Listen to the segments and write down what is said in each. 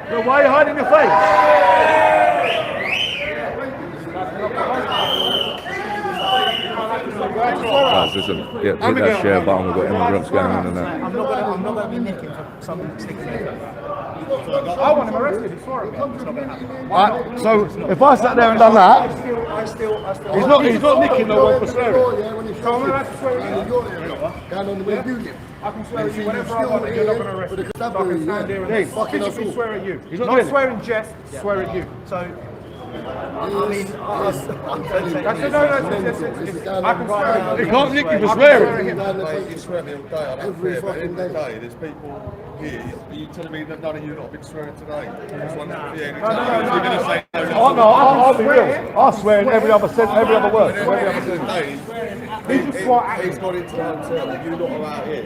Well, why are you hiding your face? Guys, listen, hit that share button. We've got immigrants going in and that. I'm not going to be nicking for something sticking in there. I want him arrested. He's for it. It's not going to happen. Right, so if I sat there and done that, he's not nicking no one for swearing. So I'm going to have to swear at you. I can swear at you whenever I want, and you're not going to arrest me. So I can stand here and physically swear at you. He's not swearing jest, swear at you. So, I mean, I can swear at you. He can't nick you for swearing. You swear at me all day. I don't care, but at the end of the day, there's people here. Are you telling me that none of you have been swearing today? Just one for the end. You're going to say no. I'll be real. I swear in every other word. He's got into the hotel and you're not out here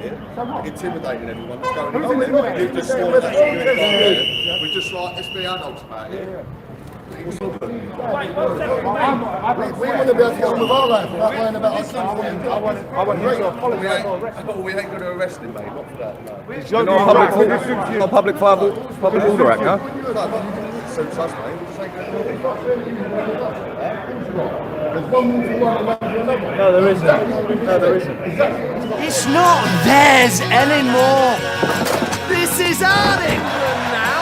intimidating everyone that's going in. You've just sworn that we're just like, let's be adults about it. What's the problem? We want to be able to get on with our life, not worrying about us. I want you to follow me. We ain't going to arrest him, mate, not for that, no. It's not public order act, no? Suits us, mate. No, there isn't. It's not theirs anymore. This is our England now.